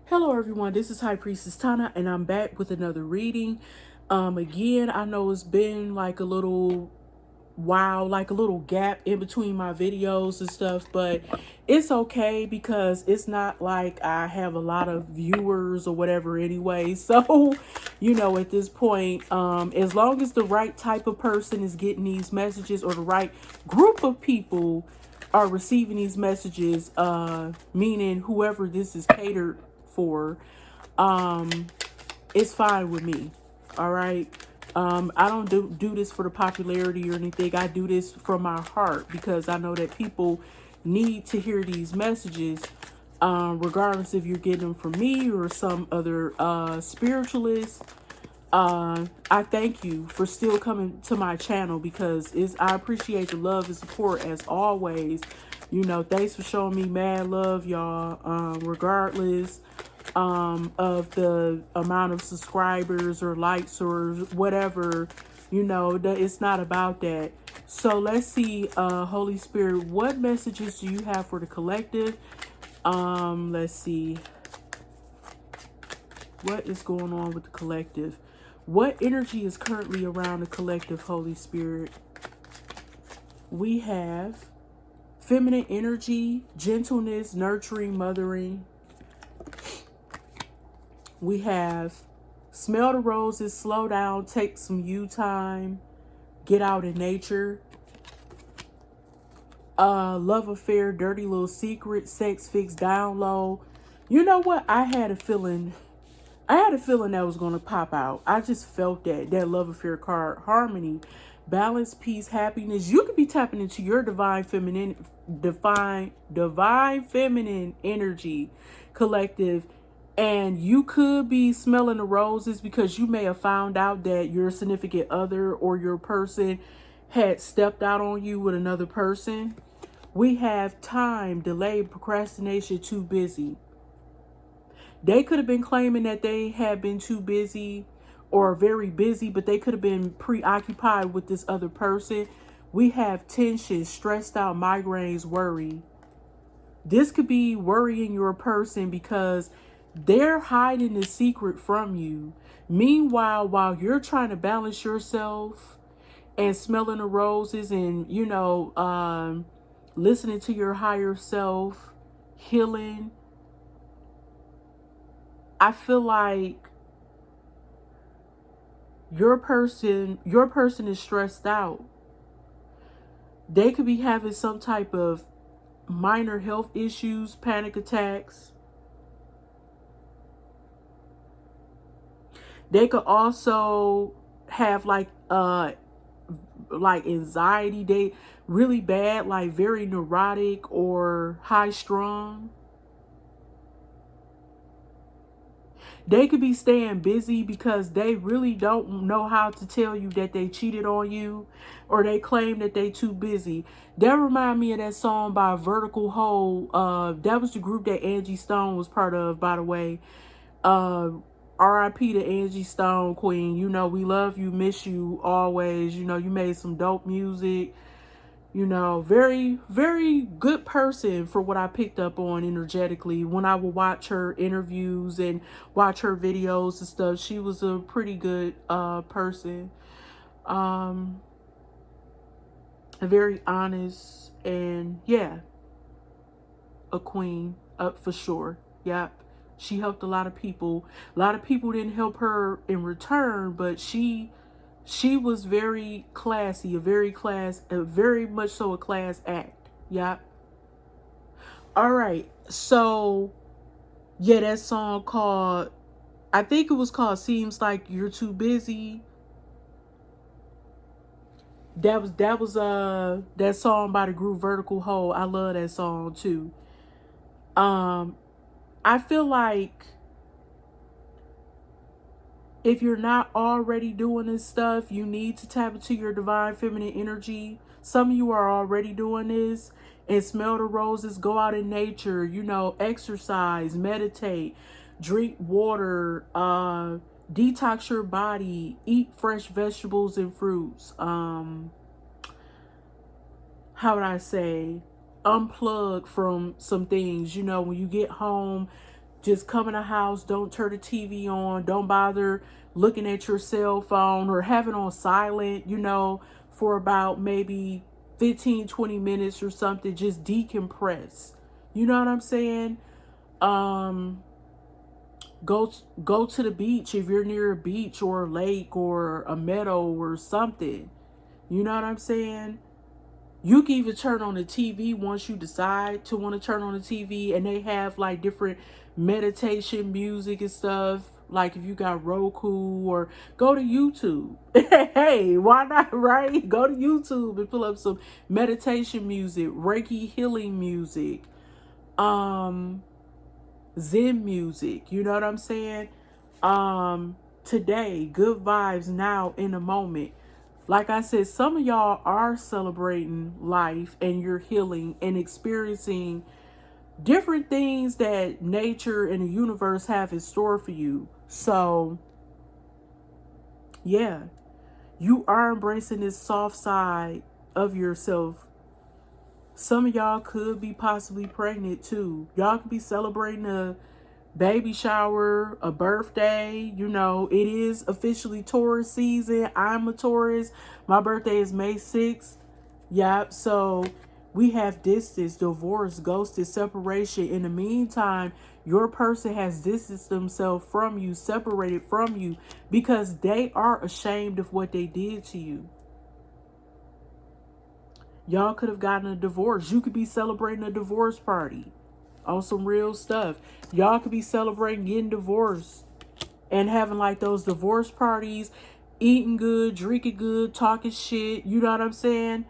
Hello everyone, this is High Priestess Tana and I'm back with another reading. Again, I know it's been like a little while, like a little gap in between my videos and stuff, but it's okay because it's not like I have a lot of viewers or whatever anyway. So, at this point, as long as the right type of person is getting these messages or the right group of people are receiving these messages, meaning whoever this is catered for, um, it's fine with me. All right. I don't do this for the popularity or anything. I do this from my heart because I know that people need to hear these messages, regardless if you're getting them from me or some other spiritualist. I thank you for still coming to my channel because I appreciate the love and support as always. Thanks for showing me mad love, y'all. Regardless of the amount of subscribers or likes or whatever, that it's not about that. So let's see, Holy Spirit, what messages do you have for the collective? Let's see. What is going on with the collective? What energy is currently around the collective, Holy Spirit? We have feminine energy, gentleness, nurturing, mothering. We have smell the roses, slow down, take some you time, get out in nature. Love affair, dirty little secret, sex fix, down low. You know what? I had a feeling that was going to pop out. I just felt that love affair card, harmony, balance, peace, happiness. You could be tapping into your divine feminine energy, collective. And you could be smelling the roses because you may have found out that your significant other or your person had stepped out on you with another person. We have time, delay, procrastination, too busy. They could have been claiming that they had been too busy or very busy, but they could have been preoccupied with this other person. We have tension, stressed out, migraines, worry. This could be worrying your person because they're hiding the secret from you. Meanwhile, while you're trying to balance yourself and smelling the roses and, listening to your higher self, healing, I feel like your person is stressed out. They could be having some type of minor health issues, panic attacks. They could also have like anxiety, they really bad, like very neurotic or high strung. They could be staying busy because they really don't know how to tell you that they cheated on you or they claim that they too busy. That remind me of that song by Vertical Hole. That was the group that Angie Stone was part of, by the way. R.I.P. to Angie Stone, Queen. We love you, miss you always. You made some dope music. Very, very good person for what I picked up on energetically. When I would watch her interviews and watch her videos and stuff, she was a pretty good person. Very honest and yeah, a queen up for sure. Yep. She helped a lot of people. A lot of people didn't help her in return, but she was very classy, a very much so a class act. Yep. All right. So, yeah, that song called, I think it was called Seems Like You're Too Busy. That song by the group Vertical Hole. I love that song too. I feel like if you're not already doing this stuff, you need to tap into your divine feminine energy. Some of you are already doing this and smell the roses, go out in nature, exercise, meditate, drink water, detox your body, eat fresh vegetables and fruits. How would I say? Unplug from some things. When you get home, Just come in the house, don't turn the TV on, don't bother looking at your cell phone or have it on silent, for about maybe 15, 20 minutes or something. Just decompress. You know what I'm saying? Um, go to the beach if you're near a beach or a lake or a meadow or something. You know what I'm saying? You can even turn on the TV once you decide to want to turn on the TV, and they have like different meditation music and stuff. Like if you got Roku, or go to YouTube. Hey, why not, right? Go to YouTube and pull up some meditation music, Reiki healing music, um, Zen music. You know what I'm saying? Today, good vibes now in the moment. Like I said, some of y'all are celebrating life and you're healing and experiencing different things that nature and the universe have in store for you. So, yeah, you are embracing this soft side of yourself. Some of y'all could be possibly pregnant too. Y'all could be celebrating a baby shower, a birthday. It is officially Taurus season. I'm a Taurus. My birthday is May 6th. Yep. So we have distance, divorce, ghosted, separation. In the meantime, your person has distanced themselves from you, separated from you, because they are ashamed of what they did to you. Y'all could have gotten a divorce. You could be celebrating a divorce party on some real stuff. Y'all could be celebrating getting divorced and having like those divorce parties, eating good, drinking good, talking shit. You know what I'm saying?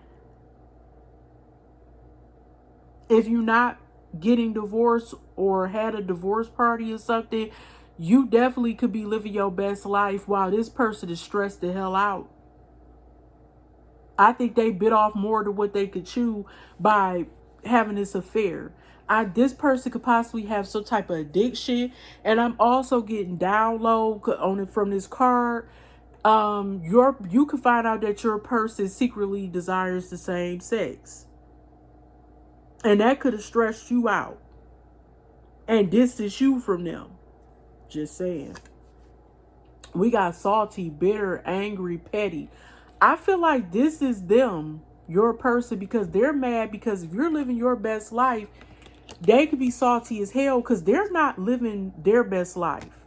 If you're not getting divorced or had a divorce party or something, you definitely could be living your best life while this person is stressed the hell out. I think they bit off more than what they could chew by having this affair. This person could possibly have some type of addiction, and I'm also getting down low on it from this card. You can find out that your person secretly desires the same sex, and that could have stressed you out and distanced you from them. Just saying. We got salty, bitter, angry, petty. I feel like this is them, your person, because they're mad because if you're living your best life, they could be salty as hell because they're not living their best life.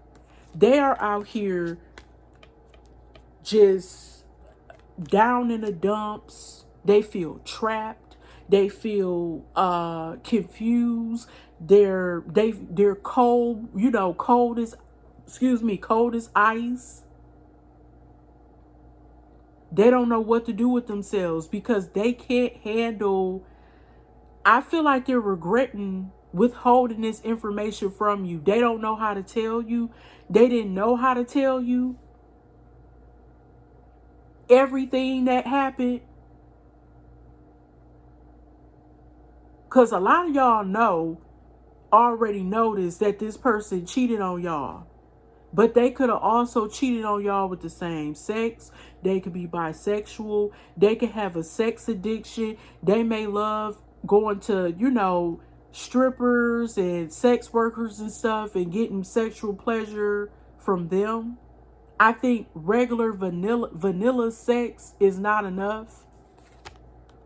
They are out here just down in the dumps. They feel trapped. They feel confused. They're cold, cold as ice. They don't know what to do with themselves because they can't handle. I feel like they're regretting withholding this information from you. They don't know how to tell you. They didn't know how to tell you everything that happened. Because a lot of y'all already noticed that this person cheated on y'all. But they could have also cheated on y'all with the same sex. They could be bisexual. They could have a sex addiction. They may love going to, strippers and sex workers and stuff and getting sexual pleasure from them. I think regular vanilla sex is not enough.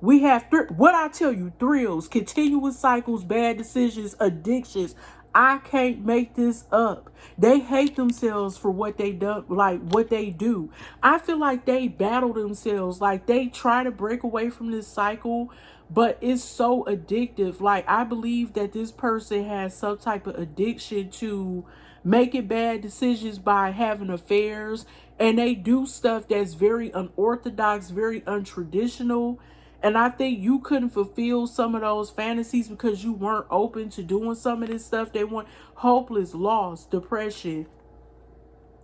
We have, what I tell you, thrills, continuous cycles, bad decisions, addictions. I can't make this up. They hate themselves for what they do, like what they do. I feel like they battle themselves, like they try to break away from this cycle, but it's so addictive. Like I believe that this person has some type of addiction to making bad decisions by having affairs, and they do stuff that's very unorthodox, very untraditional. And I think you couldn't fulfill some of those fantasies because you weren't open to doing some of this stuff. They want hopeless, loss, depression.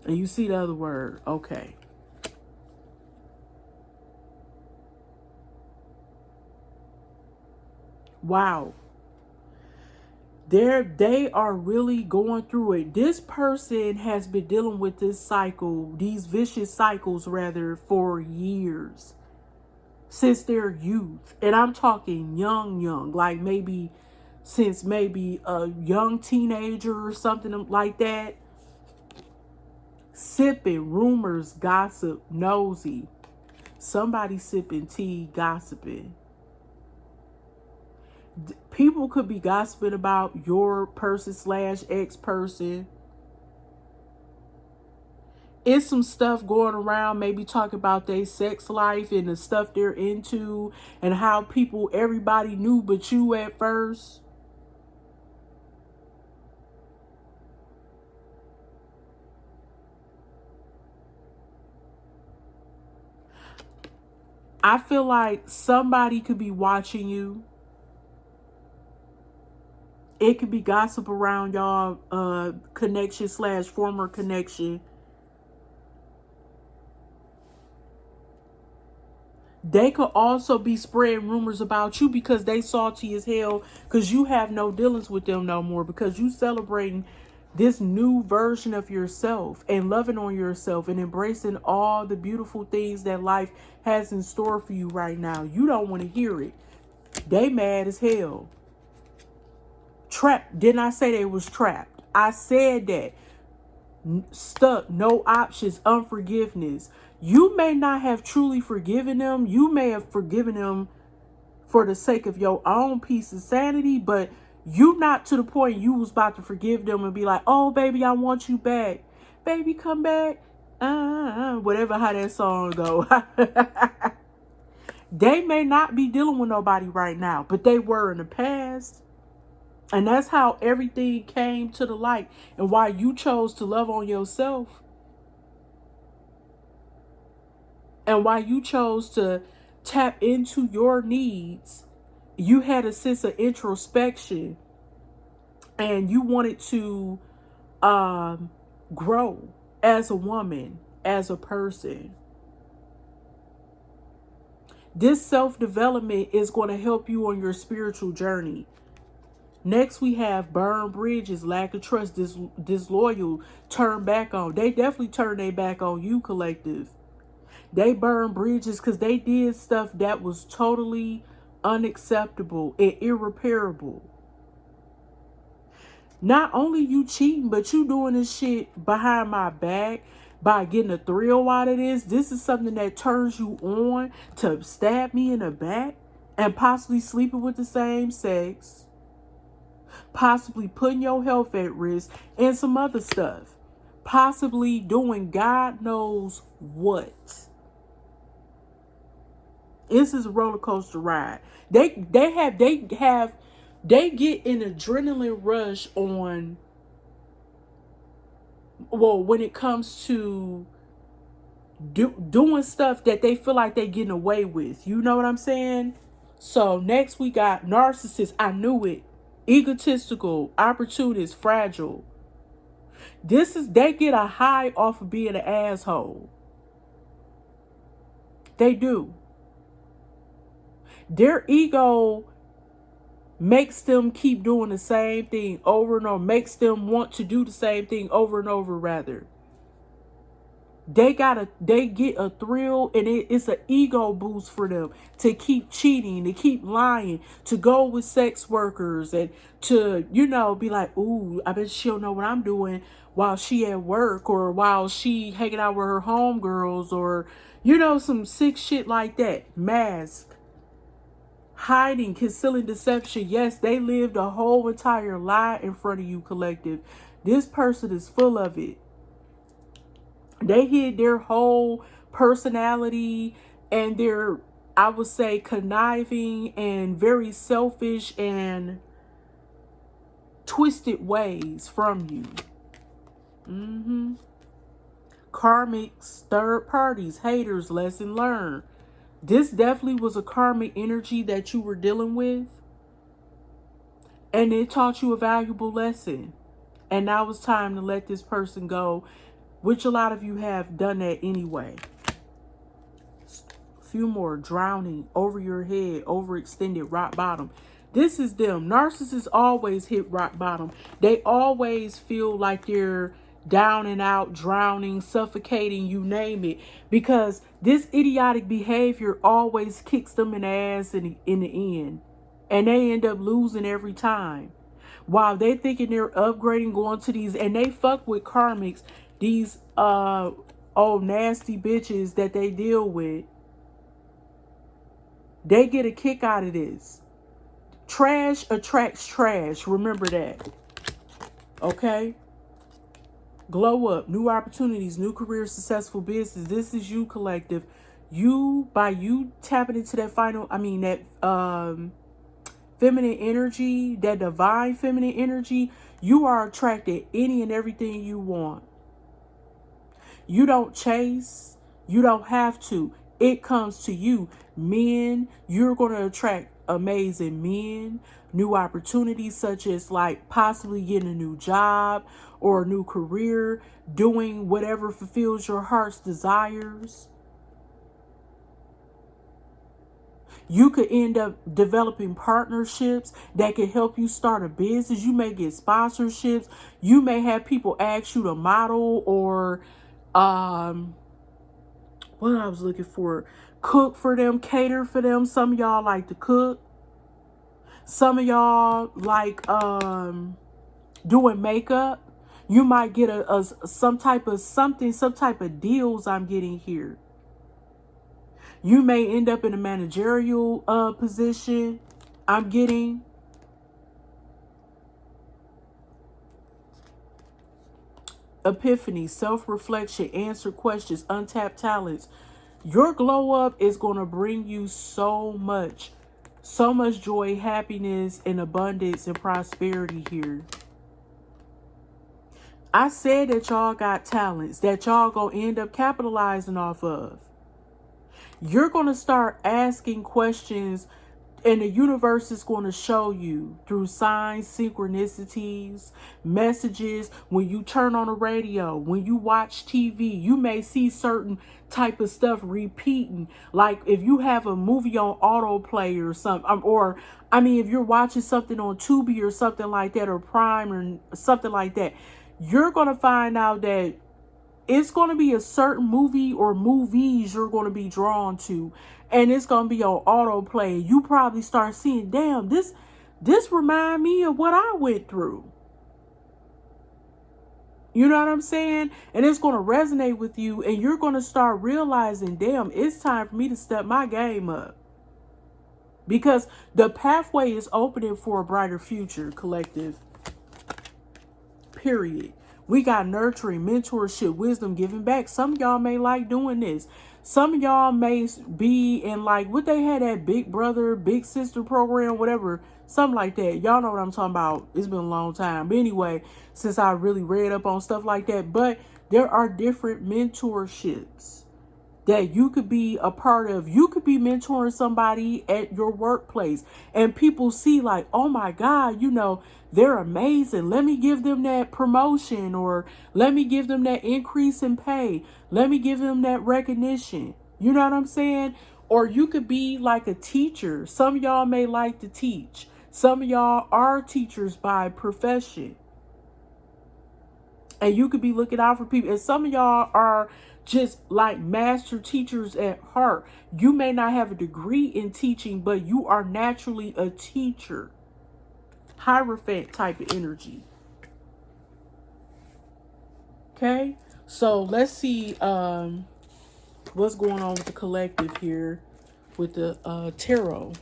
And you see the other word. Okay. Wow. They are really going through it. This person has been dealing with this cycle, these vicious cycles rather, for years. Since their youth. And I'm talking young, like maybe since maybe a young teenager or something like that. Sipping, rumors, gossip, nosy. Somebody sipping tea, gossiping. People could be gossiping about your person / ex-person. It's some stuff going around, maybe talk about their sex life and the stuff they're into and how everybody knew but you at first. I feel like somebody could be watching you. It could be gossip around y'all connection / former connection. They could also be spreading rumors about you because they salty as hell because you have no dealings with them no more, because you celebrating this new version of yourself and loving on yourself and embracing all the beautiful things that life has in store for you right now. You don't want to hear it. They mad as hell. Trapped. Didn't I say they was trapped? I said that. Stuck, no options, unforgiveness. You may not have truly forgiven them. You may have forgiven them for the sake of your own peace and sanity, but you not to the point you was about to forgive them and be like, oh, baby, I want you back. Baby, come back. Whatever how that song go. They may not be dealing with nobody right now, but they were in the past. And that's how everything came to the light and why you chose to love on yourself and why you chose to tap into your needs. You had a sense of introspection and you wanted to grow as a woman, as a person. This self-development is going to help you on your spiritual journey. Next, we have burn bridges, lack of trust, disloyal, turn back on. They definitely turn their back on you, collective. They burn bridges because they did stuff that was totally unacceptable and irreparable. Not only you cheating, but you doing this shit behind my back by getting a thrill out of this. This is something that turns you on to stab me in the back and possibly sleeping with the same sex. Possibly putting your health at risk and some other stuff. Possibly doing God knows what. This is a roller coaster ride. They get an adrenaline rush on, well, when it comes to doing stuff that they feel like they're getting away with. You know what I'm saying? So next we got narcissists. I knew it. Egotistical, opportunist, fragile. They get a high off of being an asshole. They do. Their ego makes them keep doing the same thing over and over, makes them want to do the same thing over and over, rather. They get a thrill, and it's an ego boost for them to keep cheating, to keep lying, to go with sex workers, and to, be like, ooh, I bet she don't know what I'm doing while she at work, or while she hanging out with her homegirls, or, some sick shit like that. Mask. Hiding, concealing, deception. Yes, they lived a whole entire lie in front of you, collective. This person is full of it. They hid their whole personality and their, I would say, conniving and very selfish and twisted ways from you. Karmics, third parties, haters, lesson learned. This definitely was a karmic energy that you were dealing with. And it taught you a valuable lesson. And now it's time to let this person go, which a lot of you have done that anyway. A few more. Drowning, over your head, overextended, rock bottom. This is them. Narcissists always hit rock bottom. They always feel like they're down and out, drowning, suffocating, you name it. Because this idiotic behavior always kicks them in the ass in the end. and they end up losing every time. While they thinking they're upgrading, going to these, and they fuck with karmics, these old nasty bitches that they deal with, they get a kick out of this. Trash attracts trash. Remember that. Okay? Glow up, new opportunities, new career, successful business. This is you, collective. By you tapping into that feminine energy, that divine feminine energy, you are attracted any and everything you want. You don't chase. You don't have to. It comes to you. Men, you're going to attract amazing men, new opportunities such as like possibly getting a new job or a new career, doing whatever fulfills your heart's desires. You could end up developing partnerships that can help you start a business. You may get sponsorships. You may have people ask you to model or what I was looking for, cook for them, cater for them. Some of y'all like to cook. Some of y'all like doing makeup. You might get some type of deals I'm getting here. You may end up in a managerial position. I'm getting. Epiphany, self-reflection, answer questions, untapped talents. Your glow up is going to bring you so much joy, happiness, and abundance and prosperity here. I said that y'all got talents that y'all gonna end up capitalizing off of. You're going to start asking questions, and the universe is going to show you through signs, synchronicities, messages. When you turn on the radio, when you watch TV, you may see certain type of stuff repeating. Like if you have a movie on autoplay or something, if you're watching something on Tubi or something like that, or Prime or something like that, you're going to find out that it's going to be a certain movie or movies you're going to be drawn to, and it's going to be on autoplay. You probably start seeing, damn, this remind me of what I went through. You know what I'm saying? And it's going to resonate with you, and you're going to start realizing, damn, it's time for me to step my game up. Because the pathway is opening for a brighter future, collective. Period. We got nurturing, mentorship, wisdom, giving back. Some of y'all may like doing this. Some of y'all may be in like what they had at Big Brother, Big Sister program, whatever, something like that. Y'all know what I'm talking about. It's been a long time. But anyway, since I really read up on stuff like that, but there are different mentorships that you could be a part of. You could be mentoring somebody at your workplace, and people see like, oh my God, they're amazing. Let me give them that promotion, or let me give them that increase in pay. Let me give them that recognition. You know what I'm saying? Or you could be like a teacher. Some of y'all may like to teach. Some of y'all are teachers by profession. And you could be looking out for people. And some of y'all are just like master teachers at heart. You may not have a degree in teaching, but you are naturally a teacher. Hierophant type of energy. Okay? So let's see what's going on with the collective here with the tarot.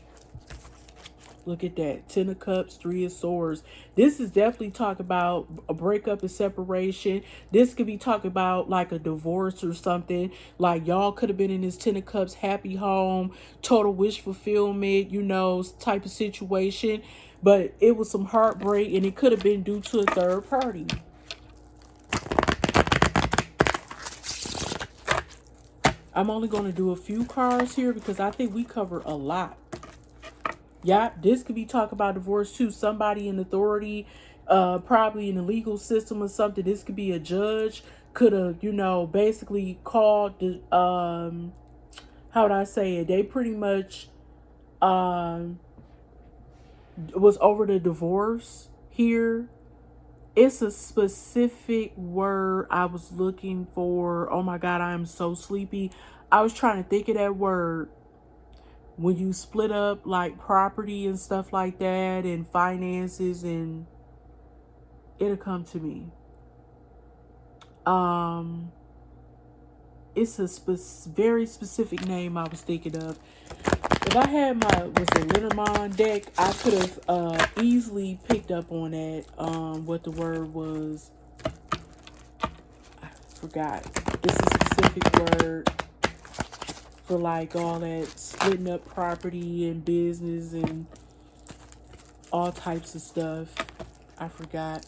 Look at that. 10 of Cups, 3 of Swords. This is definitely talk about a breakup and separation. This could be talking about like a divorce or something. Like y'all could have been in this 10 of Cups happy home, total wish fulfillment, type of situation. But it was some heartbreak, and it could have been due to a third party. I'm only going to do a few cards here because I think we cover a lot. Yeah, this could be talk about divorce too. Somebody in authority, probably in the legal system or something. This could be a judge. Could have, basically called the, how would I say it? They pretty much was over the divorce here. It's a specific word I was looking for. Oh my God, I am so sleepy. I was trying to think of that word. when you split up like property and stuff like that and finances, and it'll come to me. It's a very specific name I was thinking of. If I had was a Lenormand deck, I could have easily picked up on that. What the word was, I forgot. It's a specific word for like all that splitting up property and business and all types of stuff. I forgot.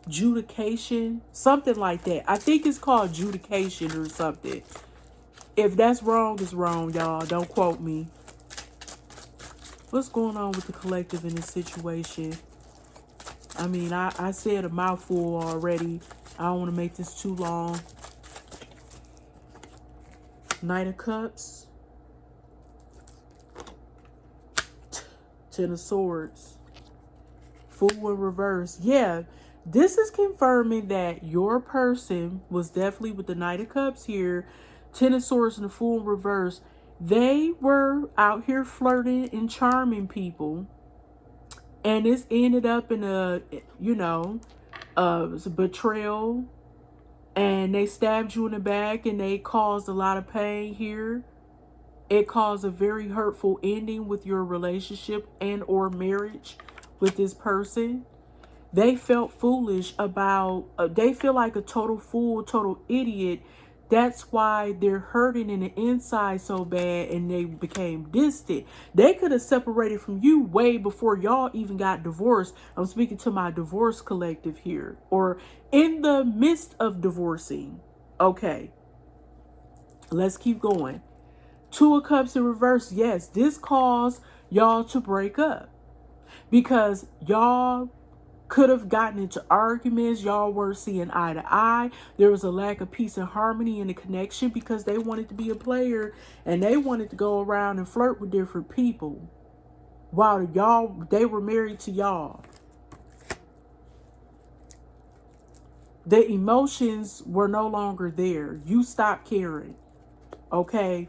Judication, something like that. I think it's called judication or something. If that's wrong, it's wrong, y'all. Don't quote me. What's going on with the collective in this situation? I mean, I said a mouthful already. I don't want to make this too long. Knight of Cups. Ten of Swords. Fool in reverse. Yeah, this is confirming that your person was definitely with the Knight of Cups here. Ten of Swords and the Fool in reverse. They were out here flirting and charming people. And this ended up in a, betrayal. And they stabbed you in the back and they caused a lot of pain here. It caused a very hurtful ending with your relationship and or marriage with this person. They felt foolish about, they feel like a total fool, total idiot. That's why they're hurting in the inside so bad and they became distant. They could have separated from you way before y'all even got divorced. I'm speaking to my divorce collective here, or in the midst of divorcing. Okay, let's keep going. Two of Cups in reverse. Yes, this caused y'all to break up because y'all could have gotten into arguments. Y'all weren't seeing eye to eye. There was a lack of peace and harmony in the connection because they wanted to be a player and they wanted to go around and flirt with different people while they were married to y'all. The emotions were no longer there. You stopped caring. Okay.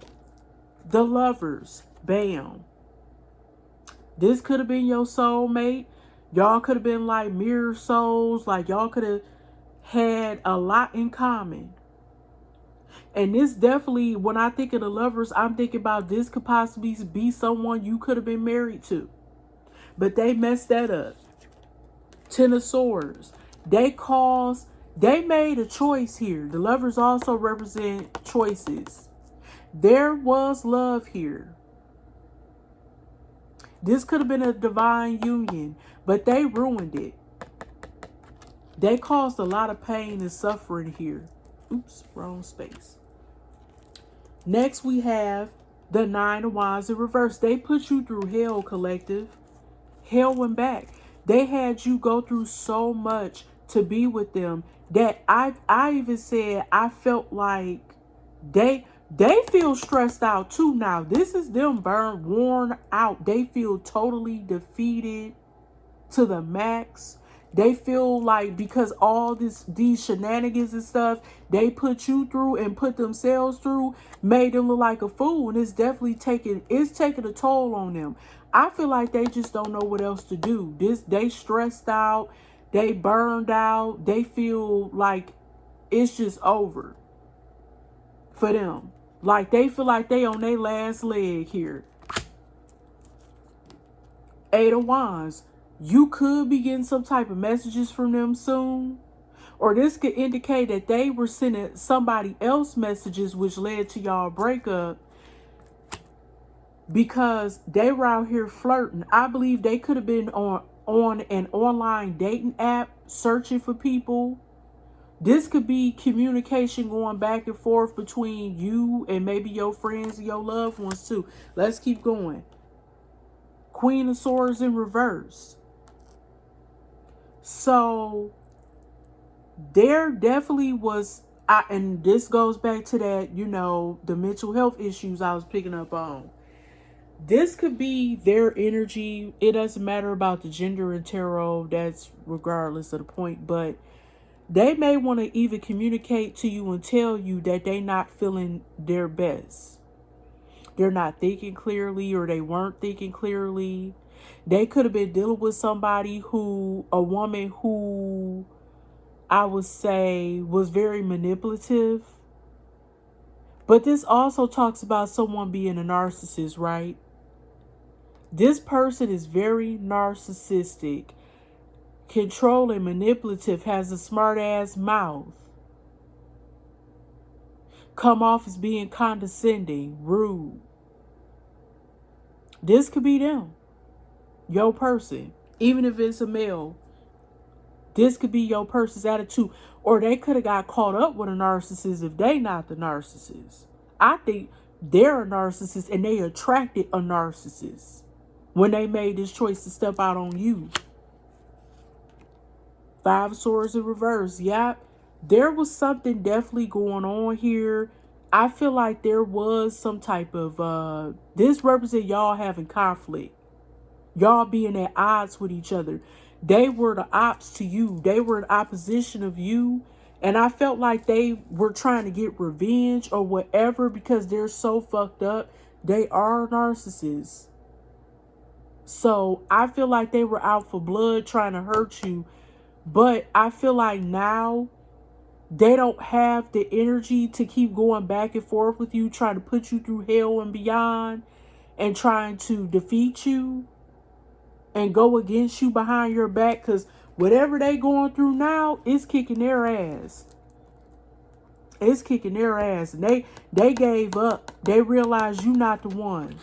The Lovers. Bam. This could have been your soulmate. Y'all could have been like mirror souls. Like y'all could have had a lot in common. And this definitely, when I think of the Lovers, I'm thinking about this could possibly be someone you could have been married to. But they messed that up. Ten of Swords. They made a choice here. The Lovers also represent choices. There was love here. This could have been a divine union, but they ruined it. They caused a lot of pain and suffering here. Oops, wrong space. Next, we have the Nine of Wands in reverse. They put you through hell, collective. Hell and back. They had you go through so much to be with them that I even said I felt like they feel stressed out too now. This is them burned, worn out. They feel totally defeated to the max. They feel like because all these shenanigans and stuff they put you through and put themselves through made them look like a fool. And it's definitely taking a toll on them. I feel like they just don't know what else to do. They stressed out. They burned out. They feel like it's just over for them. Like they feel like they on their last leg here. Eight of Wands. You could be getting some type of messages from them soon. Or this could indicate that they were sending somebody else messages which led to y'all breakup. Because they were out here flirting. I believe they could have been on an online dating app searching for people. This could be communication going back and forth between you and maybe your friends and your loved ones too. Let's keep going. Queen of Swords in reverse. So there definitely was, and this goes back to that, the mental health issues I was picking up on. This could be their energy. It doesn't matter about the gender in tarot. That's regardless of the point. But They may want to even communicate to you and tell you that they not feeling their best. They're not thinking clearly, or they weren't thinking clearly. They could have been dealing with a woman who I would say was very manipulative. But this also talks about someone being a narcissist, right? This person is very narcissistic, controlling, manipulative, has a smart ass mouth, come off as being condescending, rude. This could be them, your person. Even if it's a male, this could be your person's attitude. Or they could have got caught up with a narcissist if they not the narcissist. I think they're a narcissist and they attracted a narcissist when they made this choice to step out on you. 5 of Swords in reverse. Yep. There was something definitely going on here. I feel like there was some type of this represents y'all having conflict. Y'all being at odds with each other. They were the ops to you. They were in opposition of you. And I felt like they were trying to get revenge or whatever because they're so fucked up. They are narcissists. So I feel like they were out for blood trying to hurt you. But I feel like now they don't have the energy to keep going back and forth with you, trying to put you through hell and beyond and trying to defeat you and go against you behind your back, because whatever they going through now is kicking their ass. It's kicking their ass. And they gave up. They realized you not the one.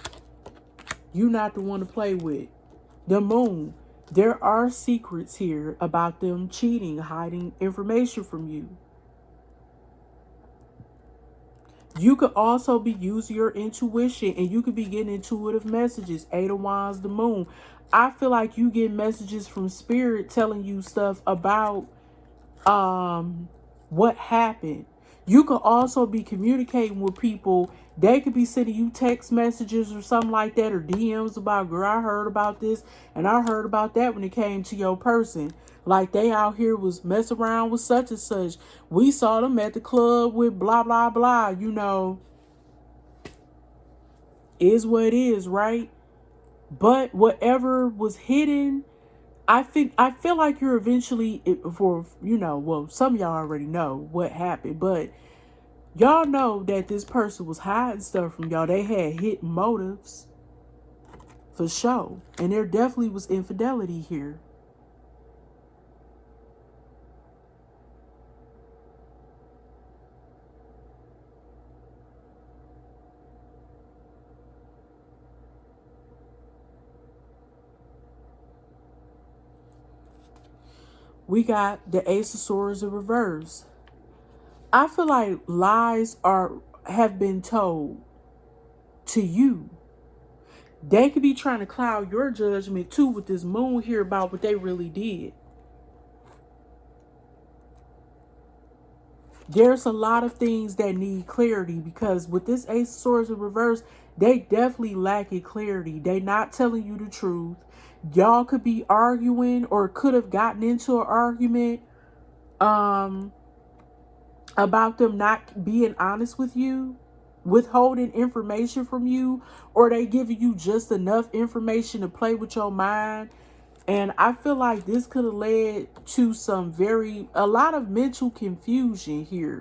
You not the one to play with. The moon. There are secrets here about them cheating, hiding information from you. You could also be using your intuition and you could be getting intuitive messages. 8 of Wands, the moon. I feel like you get messages from spirit telling you stuff about what happened. You could also be communicating with people. They could be sending you text messages or something like that, or DMs about, girl, I heard about this and I heard about that when it came to your person. Like they out here was messing around with such and such. We saw them at the club with blah, blah, blah. You know, is what it is, right? But whatever was hidden, I feel like you're eventually, for, you know, well, some of y'all already know what happened, but y'all know that this person was hiding stuff from y'all. They had hidden motives for sure. And there definitely was infidelity here. We got the Ace of Swords in reverse. I feel like lies have been told to you. They could be trying to cloud your judgment too with this moon here about what they really did. There's a lot of things that need clarity because with this Ace of Swords in reverse, they definitely lacking clarity. They not telling you the truth. Y'all could be arguing or could have gotten into an argument about them not being honest with you, withholding information from you, or they giving you just enough information to play with your mind. And I feel like this could have led to a lot of mental confusion here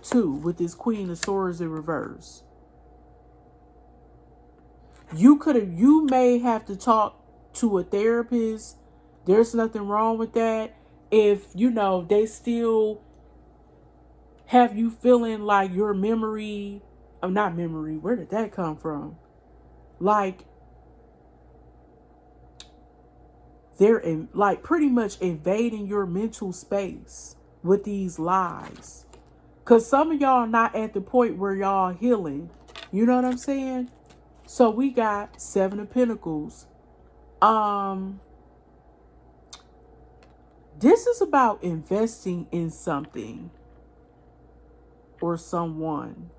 too with this Queen of Swords in reverse. You may have to talk to a therapist. There's nothing wrong with that. If, you know, they still have you feeling like your memory, not memory, where did that come from? Like, they're like pretty much invading your mental space with these lies. Because some of y'all are not at the point where y'all healing. You know what I'm saying? So we got 7 of Pentacles. This is about investing in something or someone.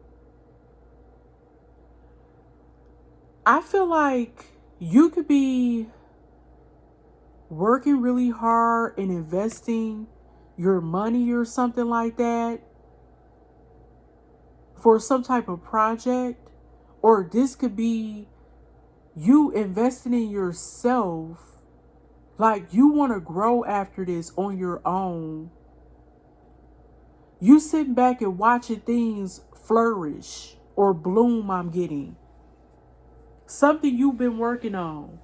I feel like you could be working really hard and investing your money or something like that for some type of project. Or this could be you investing in yourself. Like you want to grow after this on your own. You sitting back and watching things flourish or bloom, I'm getting. Something you've been working on.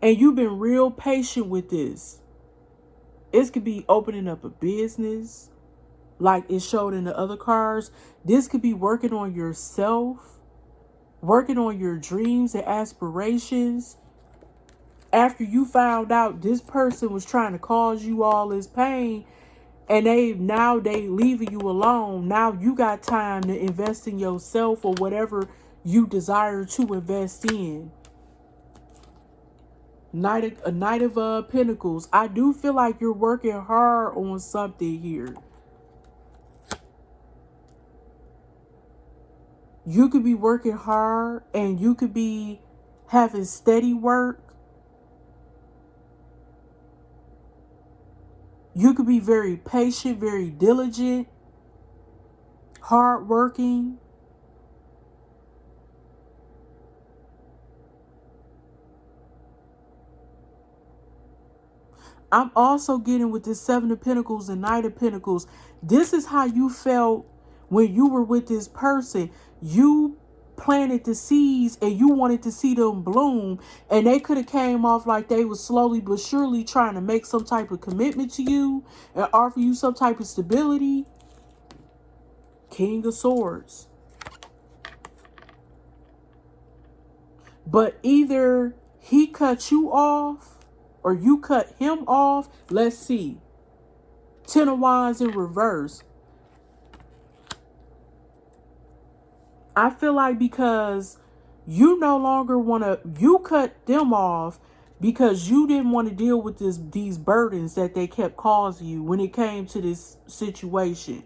And you've been real patient with this. It could be opening up a business, like it showed in the other cards. This could be working on yourself, working on your dreams and aspirations. After you found out this person was trying to cause you all this pain, and they leaving you alone. Now you got time to invest in yourself or whatever you desire to invest in. Knight of Pentacles. I do feel like you're working hard on something here. You could be working hard and you could be having steady work. You could be very patient, very diligent, hardworking. I'm also getting with this Seven of Pentacles and Knight of Pentacles. This is how you felt when you were with this person. You planted the seeds and you wanted to see them bloom, and they could have came off like they was slowly but surely trying to make some type of commitment to you and offer you some type of stability. King of Swords. But either he cut you off or you cut him off. Let's see. Ten of Wands in reverse. I feel like because you no longer want to, you cut them off because you didn't want to deal with these burdens that they kept causing you when it came to this situation.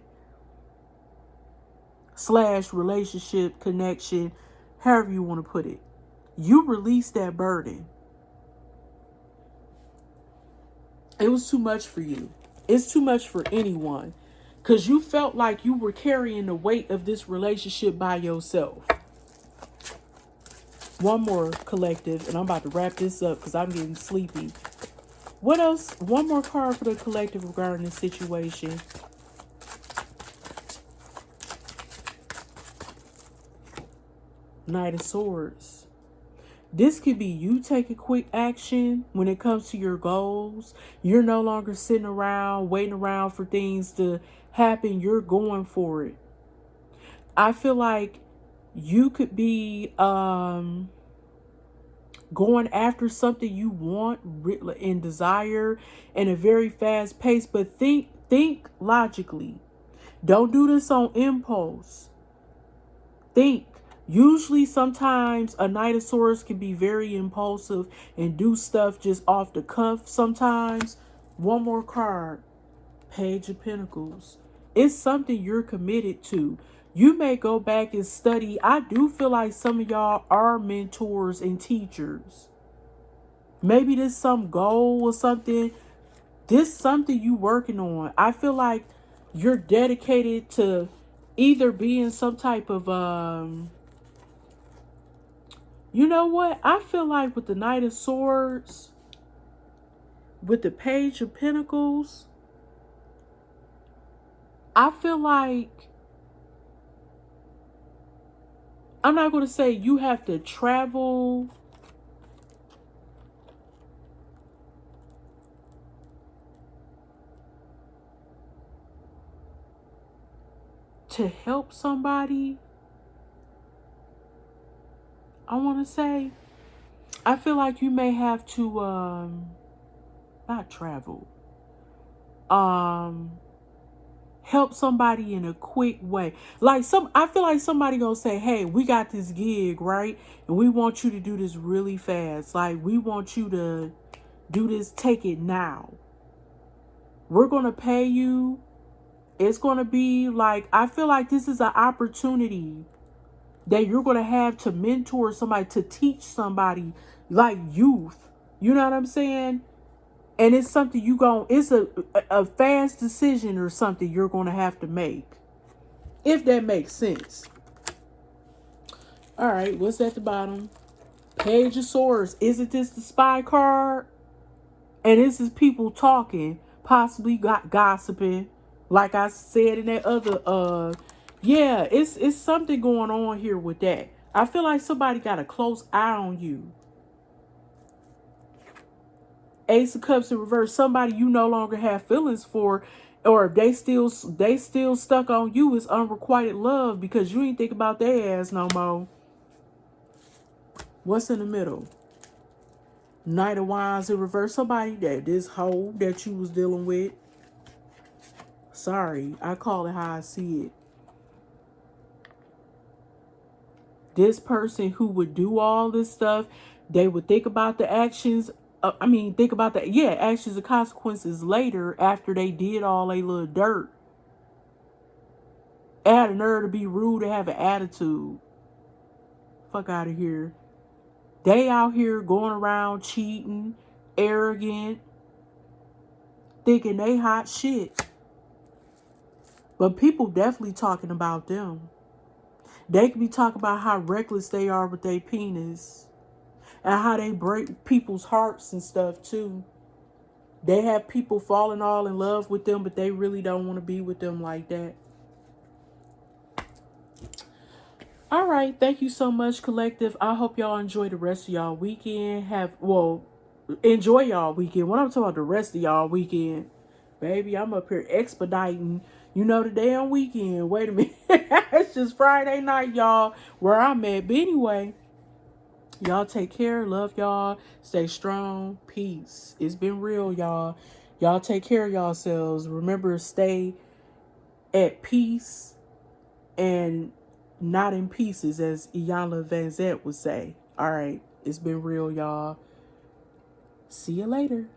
/ relationship, connection, however you want to put it. You released that burden. It was too much for you. It's too much for anyone. Because you felt like you were carrying the weight of this relationship by yourself. One more, collective, and I'm about to wrap this up because I'm getting sleepy. What else? One more card for the collective regarding this situation. Knight of Swords. This could be you taking quick action when it comes to your goals. You're no longer sitting around, waiting around for things to happen. You're going for it. I feel like you could be going after something you want and desire in a very fast pace. But think logically. Don't do this on impulse. Think. Usually, sometimes a Knight of Swords can be very impulsive and do stuff just off the cuff sometimes. One more card. Page of Pentacles. It's something you're committed to. You may go back and study. I do feel like some of y'all are mentors and teachers. Maybe this some goal or something. This something you working on. I feel like you're dedicated to either being some type of you know what? I feel like with the Knight of Swords, with the Page of Pentacles, I feel like, I'm not going to say you have to travel to help somebody. I want to say, I feel like you may have to, not travel, help somebody in a quick way. Like I feel like somebody gonna say, hey, we got this gig, right? And we want you to do this really fast. Like, we want you to do this, take it now. We're gonna pay you. It's gonna be like, I feel like this is an opportunity that you're going to have to mentor somebody, to teach somebody, like youth. You know what I'm saying? And it's something it's a fast decision or something you're going to have to make. If that makes sense. All right, what's at the bottom? Page of Swords. Isn't this the spy card? And this is people talking, possibly got gossiping. Like I said in that other yeah, it's something going on here with that. I feel like somebody got a close eye on you. Ace of Cups in reverse. Somebody you no longer have feelings for, or if they still stuck on you, is unrequited love because you ain't think about their ass no more. What's in the middle? Knight of Wands in reverse. Somebody that this hoe that you was dealing with. Sorry, I call it how I see it. This person who would do all this stuff, they would think about the actions. Think about the actions and consequences later after they did all they little dirt. Had a nerve to be rude and have an attitude. Fuck out of here. They out here going around cheating, arrogant, thinking they hot shit. But people definitely talking about them. They can be talking about how reckless they are with their penis. And how they break people's hearts and stuff too. They have people falling all in love with them, but they really don't want to be with them like that. All right. Thank you so much, collective. I hope y'all enjoy the rest of y'all weekend. Enjoy y'all weekend. When I'm talking about the rest of y'all weekend, baby, I'm up here expediting, the damn weekend. Wait a minute. It's just Friday night, y'all, where I'm at. But anyway, y'all take care. Love y'all. Stay strong. Peace. It's been real, y'all. Y'all take care of yourselves. Remember, stay at peace and not in pieces, as Iyanla Vanzant would say. All right. It's been real, y'all. See you later.